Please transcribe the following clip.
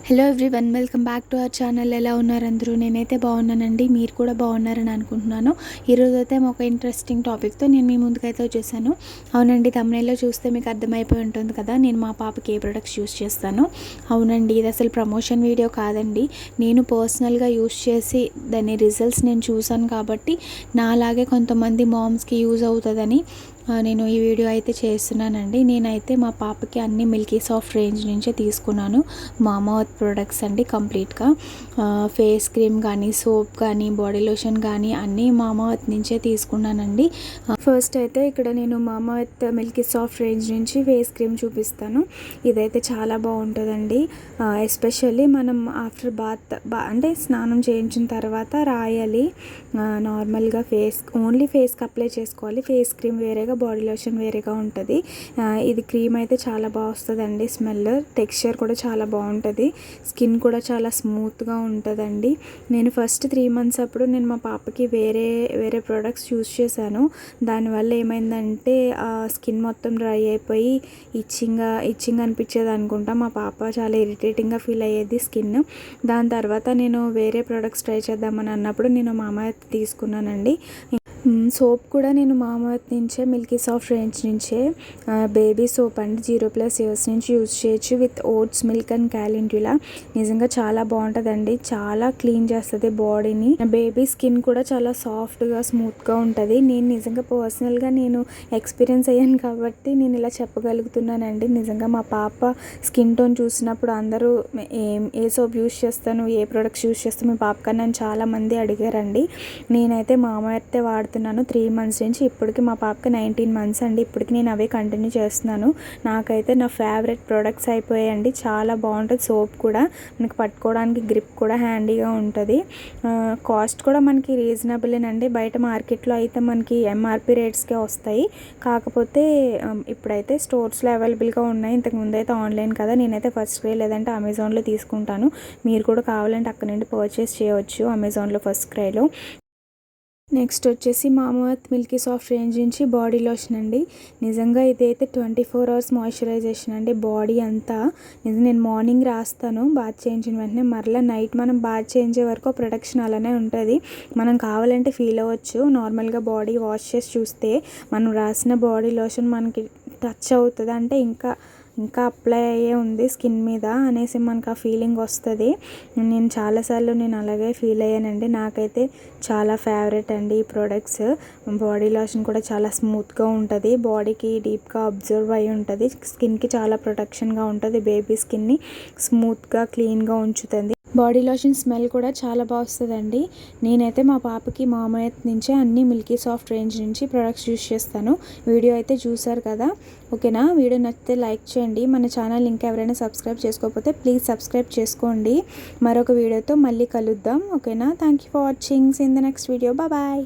Hello everyone, welcome back to our channel. ఎలా ఉన్నారు అందరూ? నేనైతే బాగున్నానండి. మీరు కూడా బాగున్నారని అనుకుంటున్నాను. ఈరోజు అయితే ఒక ఇంట్రెస్టింగ్ టాపిక్తో నేను మీ ముందుకైతే వచ్చేసాను. అవునండి, థంబ్నెయిల్లో చూస్తే మీకు అర్థమైపోయి ఉంటుంది కదా, నేను మా పాపకి ఏ ప్రొడక్ట్స్ యూస్ చేస్తాను. అవునండి, ఇది అసలు ప్రమోషన్ వీడియో కాదండి. నేను పర్సనల్గా యూస్ చేసి దాని రిజల్ట్స్ నేను చూసాను కాబట్టి నాలాగే కొంతమంది మామ్స్కి యూజ్ అవుతుందని నేను ఈ వీడియో అయితే చేస్తున్నానండి. నేనైతే మా పాపకి అన్ని మిల్కీ సాఫ్ట్ రేంజ్ నుంచే తీసుకున్నాను. మామా ఎర్త్ ప్రొడక్ట్స్ అండి. కంప్లీట్గా ఫేస్ క్రీమ్ కానీ, సోప్ కానీ, బాడీ లోషన్ కానీ అన్నీ మామా ఎర్త్ నుంచే తీసుకున్నానండి. ఫస్ట్ అయితే ఇక్కడ నేను మామా ఎర్త్ మిల్కీ సాఫ్ట్ రేంజ్ నుంచి ఫేస్ క్రీమ్ చూపిస్తాను. ఇదైతే చాలా బాగుంటుందండి. ఎస్పెషల్లీ మనం ఆఫ్టర్ అంటే స్నానం చేయించిన తర్వాత రాయాలి. నార్మల్గా ఓన్లీ ఫేస్కి అప్లై చేసుకోవాలి. ఫేస్ క్రీమ్ వేరేగా, బాడీ లోషన్ వేరేగా ఉంటుంది. ఇది క్రీమ్ అయితే చాలా బాగా వస్తుందండి. స్మెల్, టెక్స్చర్ కూడా చాలా బాగుంటుంది. స్కిన్ కూడా చాలా స్మూత్గా ఉంటుందండి. నేను ఫస్ట్ 3 months అప్పుడు నేను మా పాపకి వేరే ప్రోడక్ట్స్ యూస్ చేశాను. దానివల్ల ఏమైందంటే స్కిన్ మొత్తం డ్రై అయిపోయి ఇచ్చింగ్ అనిపించేది అనుకుంటా. మా పాప చాలా ఇరిటేటింగ్గా ఫీల్ అయ్యేది స్కిన్. దాని తర్వాత నేను వేరే ప్రోడక్ట్స్ ట్రై చేద్దామని అన్నప్పుడు నేను మామా ఎర్త్ తీసుకున్నానండి. సోప్ కూడా నేను మామా ఎర్త్ నుంచే, మిల్కీ సాఫ్ట్ రేంజ్ నుంచే బేబీ సోప్ అండి. 0+ years నుంచి యూజ్ చేయొచ్చు. With oats milk and calendula. నిజంగా చాలా బాగుంటుందండి. చాలా క్లీన్ చేస్తుంది బాడీని. బేబీ స్కిన్ కూడా చాలా సాఫ్ట్గా, స్మూత్గా ఉంటుంది. నేను నిజంగా పర్సనల్గా నేను ఎక్స్పీరియన్స్ అయ్యాను కాబట్టి నేను ఇలా చెప్పగలుగుతున్నానండి. నిజంగా మా పాప స్కిన్ టోన్ చూసినప్పుడు అందరూ ఏ సోప్ యూజ్ చేస్తాను, ఏ ప్రొడక్ట్స్ యూజ్ చేస్తాను మీ పాప కన్నా అని చాలామంది అడిగారండి. నేనైతే మామా ఎర్తే వాడుతున్నాను 3 months నుంచి. ఇప్పటికి మా పాపకి 19 months అండి. ఇప్పటికి నేను అవే కంటిన్యూ చేస్తున్నాను. నాకైతే నా ఫేవరెట్ ప్రొడక్ట్స్ అయిపోయాయండి. చాలా బాగుంటుంది. సోప్ కూడా మనకి పట్టుకోవడానికి గ్రిప్ కూడా హ్యాండీగా ఉంటుంది. కాస్ట్ కూడా మనకి రీజనబులేనండి. బయట మార్కెట్లో అయితే మనకి ఎంఆర్పి రేట్స్కే వస్తాయి. కాకపోతే ఇప్పుడైతే స్టోర్స్లో అవైలబుల్గా ఉన్నాయి. ఇంతకుముందు అయితే ఆన్లైన్ కదా, నేనైతే ఫస్ట్ క్రై లేదంటే అమెజాన్లో తీసుకుంటాను. మీరు కూడా కావాలంటే అక్కడ నుండి పర్చేస్ చేయవచ్చు అమెజాన్లో ఫస్ట్ క్రైలో. నెక్స్ట్ వచ్చేసి మామా ఎర్త్ మిల్కీ సాఫ్ట్ రేంజ్ నుంచి బాడీ లోషన్ అండి. నిజంగా ఇదైతే 24 hours మాయిశ్చరైజేషన్ అండి బాడీ అంతా. నేను మార్నింగ్ రాస్తాను బాత్ చేయించిన వెంటనే. మరలా నైట్ మనం బాత్ చేయించే వరకు ప్రొడక్షన్ అలానే ఉంటుంది. మనం కావాలంటే ఫీల్ అవ్వచ్చు. నార్మల్గా బాడీ వాష్ చేసి చూస్తే మనం రాసిన బాడీ లోషన్ మనకి టచ్ అవుతుంది అంటే ఇంకా అప్లై అయ్యే ఉంది స్కిన్ మీద అనేసి మనకు ఆ ఫీలింగ్ వస్తుంది. నేను చాలాసార్లు అలాగే ఫీల్ అయ్యానండి. నాకైతే చాలా ఫేవరెట్ అండి ఈ ప్రోడక్ట్స్. బాడీ లోషన్ కూడా చాలా స్మూత్గా ఉంటుంది. బాడీకి డీప్గా అబ్జర్వ్ అయి ఉంటుంది. స్కిన్కి చాలా ప్రొటెక్షన్గా ఉంటుంది. బేబీ స్కిన్ని స్మూత్గా, క్లీన్గా ఉంచుతుంది. బాడీ లోషన్ స్మెల్ కూడా చాలా బాగా వస్తుందండి. నేనైతే మా పాపకి మామా ఎర్త్ నుంచే అన్ని మిల్కీ సాఫ్ట్ రేంజ్ నుంచి ప్రొడక్ట్స్ యూస్ చేస్తాను. వీడియో అయితే చూసారు కదా, ఓకేనా? వీడియో నచ్చితే లైక్ చేయండి. మన ఛానల్ ఇంకా ఎవరైనా సబ్స్క్రైబ్ చేసుకోకపోతే ప్లీజ్ సబ్స్క్రైబ్ చేసుకోండి. మరొక వీడియోతో మళ్ళీ కలుద్దాం, ఓకేనా? Thank you for watching. See in the next video. Bye.